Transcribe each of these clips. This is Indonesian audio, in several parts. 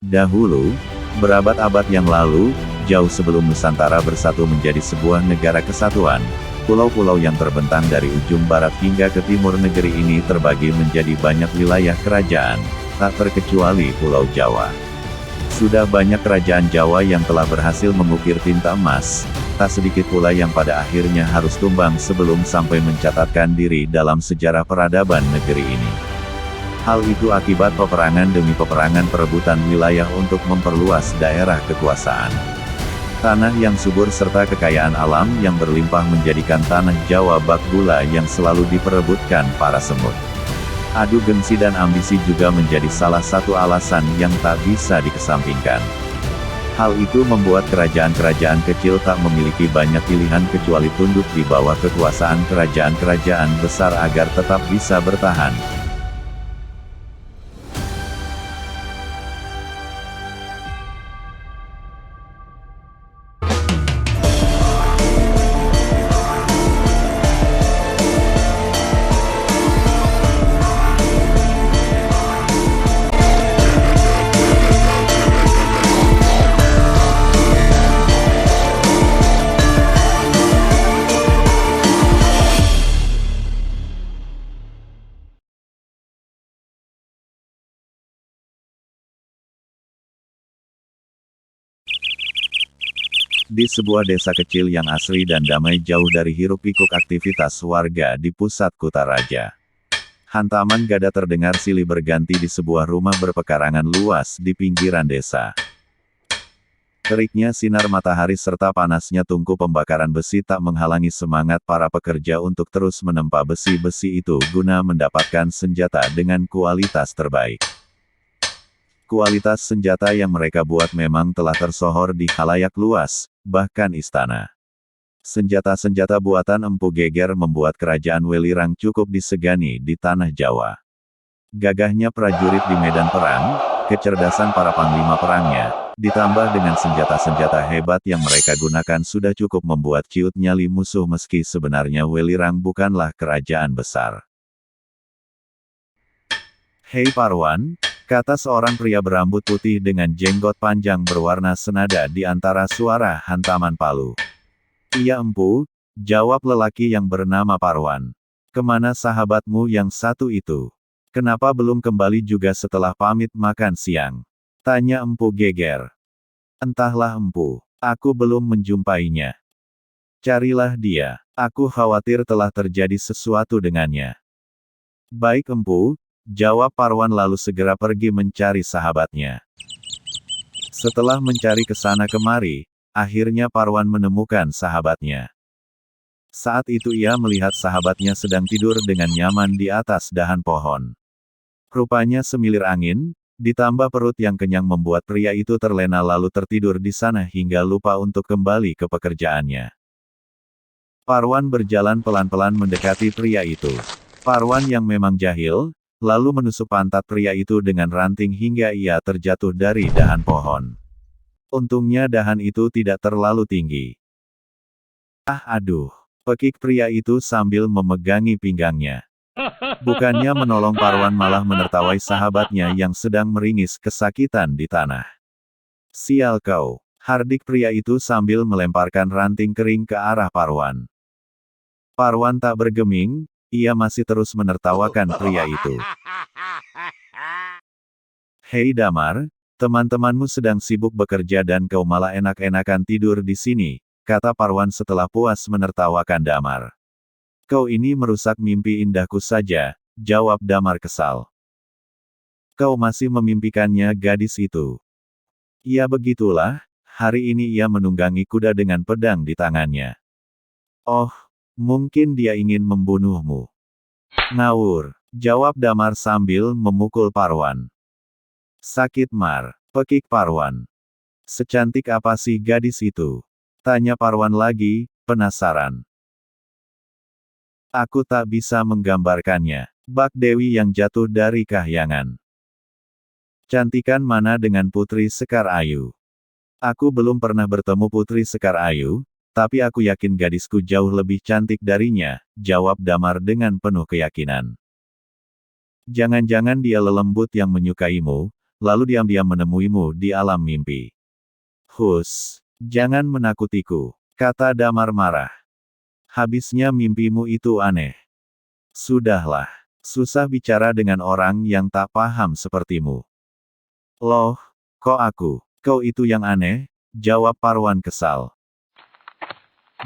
Dahulu, berabad-abad yang lalu, jauh sebelum Nusantara bersatu menjadi sebuah negara kesatuan, pulau-pulau yang terbentang dari ujung barat hingga ke timur negeri ini terbagi menjadi banyak wilayah kerajaan, tak terkecuali Pulau Jawa. Sudah banyak kerajaan Jawa yang telah berhasil mengukir tinta emas, tak sedikit pula yang pada akhirnya harus tumbang sebelum sampai mencatatkan diri dalam sejarah peradaban negeri ini. Hal itu akibat peperangan demi peperangan perebutan wilayah untuk memperluas daerah kekuasaan. Tanah yang subur serta kekayaan alam yang berlimpah menjadikan tanah Jawa bak gula yang selalu diperebutkan para semut. Adu gengsi dan ambisi juga menjadi salah satu alasan yang tak bisa dikesampingkan. Hal itu membuat kerajaan-kerajaan kecil tak memiliki banyak pilihan kecuali tunduk di bawah kekuasaan kerajaan-kerajaan besar agar tetap bisa bertahan. Di sebuah desa kecil yang asri dan damai jauh dari hiruk-pikuk aktivitas warga di pusat Kutaraja. Hantaman gada terdengar silih berganti di sebuah rumah berpekarangan luas di pinggiran desa. Teriknya sinar matahari serta panasnya tungku pembakaran besi tak menghalangi semangat para pekerja untuk terus menempa besi-besi itu guna mendapatkan senjata dengan kualitas terbaik. Kualitas senjata yang mereka buat memang telah tersohor di khalayak luas, bahkan istana. Senjata-senjata buatan Empu Geger membuat kerajaan Welirang cukup disegani di tanah Jawa. Gagahnya prajurit di medan perang, kecerdasan para panglima perangnya, ditambah dengan senjata-senjata hebat yang mereka gunakan sudah cukup membuat ciut nyali musuh meski sebenarnya Welirang bukanlah kerajaan besar. "Hei Parwan," kata seorang pria berambut putih dengan jenggot panjang berwarna senada di antara suara hantaman palu. "Iya Empu," jawab lelaki yang bernama Parwan. "Kemana sahabatmu yang satu itu? Kenapa belum kembali juga setelah pamit makan siang?" tanya Empu Geger. "Entahlah Empu, aku belum menjumpainya. Carilah dia, aku khawatir telah terjadi sesuatu dengannya." "Baik Empu," jawab Parwan lalu segera pergi mencari sahabatnya. Setelah mencari ke sana kemari, akhirnya Parwan menemukan sahabatnya. Saat itu ia melihat sahabatnya sedang tidur dengan nyaman di atas dahan pohon. Rupanya semilir angin, ditambah perut yang kenyang membuat pria itu terlena lalu tertidur di sana hingga lupa untuk kembali ke pekerjaannya. Parwan berjalan pelan-pelan mendekati pria itu. Parwan yang memang jahil, lalu menusuk pantat pria itu dengan ranting hingga ia terjatuh dari dahan pohon. Untungnya dahan itu tidak terlalu tinggi. Aduh, pekik pria itu sambil memegangi pinggangnya. Bukannya menolong Parwan malah menertawai sahabatnya yang sedang meringis kesakitan di tanah. "Sial kau," hardik pria itu sambil melemparkan ranting kering ke arah Parwan. Parwan tak bergeming, ia masih terus menertawakan pria itu. "Hei Damar, teman-temanmu sedang sibuk bekerja dan kau malah enak-enakan tidur di sini," kata Parwan setelah puas menertawakan Damar. "Kau ini merusak mimpi indahku saja," jawab Damar kesal. "Kau masih memimpikannya gadis itu?" "Ya begitulah, hari ini ia menunggangi kuda dengan pedang di tangannya." "Oh, mungkin dia ingin membunuhmu." "Ngawur," jawab Damar sambil memukul Parwan. "Sakit Mar," pekik Parwan. "Secantik apa sih gadis itu?" tanya Parwan lagi, penasaran. "Aku tak bisa menggambarkannya," bak Dewi yang jatuh dari kahyangan. "Cantikan mana dengan Putri Sekar Ayu? Aku belum pernah bertemu Putri Sekar Ayu, tapi aku yakin gadisku jauh lebih cantik darinya," jawab Damar dengan penuh keyakinan. "Jangan-jangan dia lelembut yang menyukaimu," lalu diam-diam menemuimu di alam mimpi. Hus, jangan menakutiku, kata Damar marah. Habisnya mimpimu itu aneh. Sudahlah, susah bicara dengan orang yang tak paham sepertimu. Loh, kok aku? Kau itu yang aneh, jawab Parwan kesal.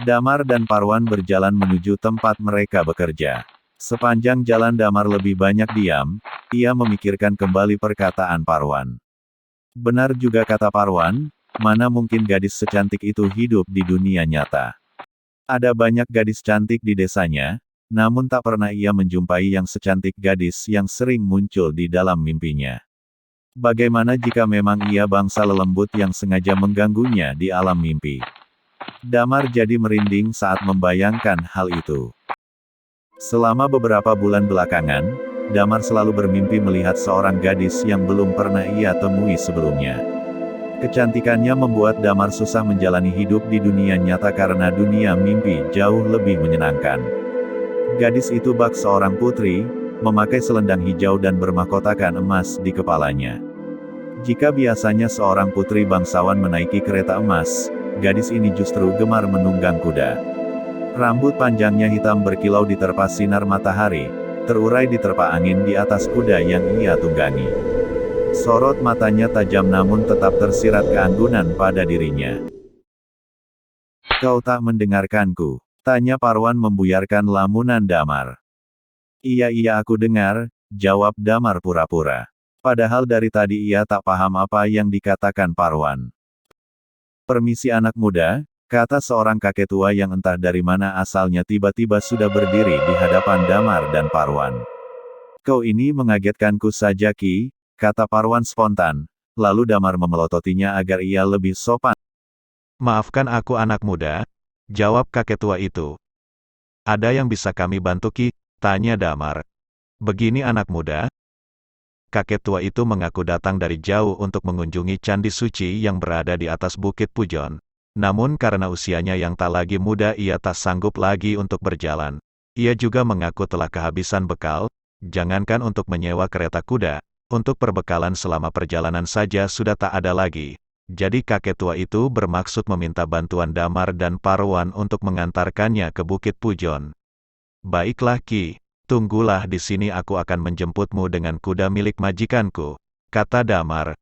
Damar dan Parwan berjalan menuju tempat mereka bekerja. Sepanjang jalan Damar lebih banyak diam, ia memikirkan kembali perkataan Parwan. Benar juga kata Parwan, mana mungkin gadis secantik itu hidup di dunia nyata. Ada banyak gadis cantik di desanya, namun tak pernah ia menjumpai yang secantik gadis yang sering muncul di dalam mimpinya. Bagaimana jika memang ia bangsa lelembut yang sengaja mengganggunya di alam mimpi? Damar jadi merinding saat membayangkan hal itu. Selama beberapa bulan belakangan, Damar selalu bermimpi melihat seorang gadis yang belum pernah ia temui sebelumnya. Kecantikannya membuat Damar susah menjalani hidup di dunia nyata karena dunia mimpi jauh lebih menyenangkan. Gadis itu bak seorang putri, memakai selendang hijau dan bermahkotakan emas di kepalanya. Jika biasanya seorang putri bangsawan menaiki kereta emas, gadis ini justru gemar menunggang kuda. Rambut panjangnya hitam berkilau diterpa sinar matahari, terurai diterpa angin di atas kuda yang ia tunggangi. Sorot matanya tajam namun tetap tersirat keanggunan pada dirinya. Kau tak mendengarkanku? Tanya Parwan membuyarkan lamunan Damar. Iya aku dengar, jawab Damar pura-pura. Padahal dari tadi ia tak paham apa yang dikatakan Parwan. Permisi anak muda, kata seorang kakek tua yang entah dari mana asalnya tiba-tiba sudah berdiri di hadapan Damar dan Parwan. Kau ini mengagetkanku saja Ki, kata Parwan spontan, lalu Damar memelototinya agar ia lebih sopan. Maafkan aku anak muda, jawab kakek tua itu. Ada yang bisa kami bantu Ki? Tanya Damar. Begini anak muda. Kakek tua itu mengaku datang dari jauh untuk mengunjungi Candi Suci yang berada di atas Bukit Pujon. Namun karena usianya yang tak lagi muda ia tak sanggup lagi untuk berjalan. Ia juga mengaku telah kehabisan bekal, jangankan untuk menyewa kereta kuda, untuk perbekalan selama perjalanan saja sudah tak ada lagi. Jadi kakek tua itu bermaksud meminta bantuan Damar dan Parwan untuk mengantarkannya ke Bukit Pujon. Baiklah Ki. Tunggulah di sini aku akan menjemputmu dengan kuda milik majikanku, kata Damar.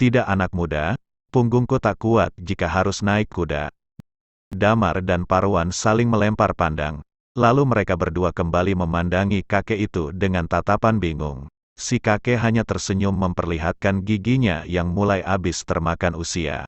Tidak anak muda, punggungku tak kuat jika harus naik kuda. Damar dan Parwan saling melempar pandang, lalu mereka berdua kembali memandangi kakek itu dengan tatapan bingung. Si kakek hanya tersenyum memperlihatkan giginya yang mulai habis termakan usia.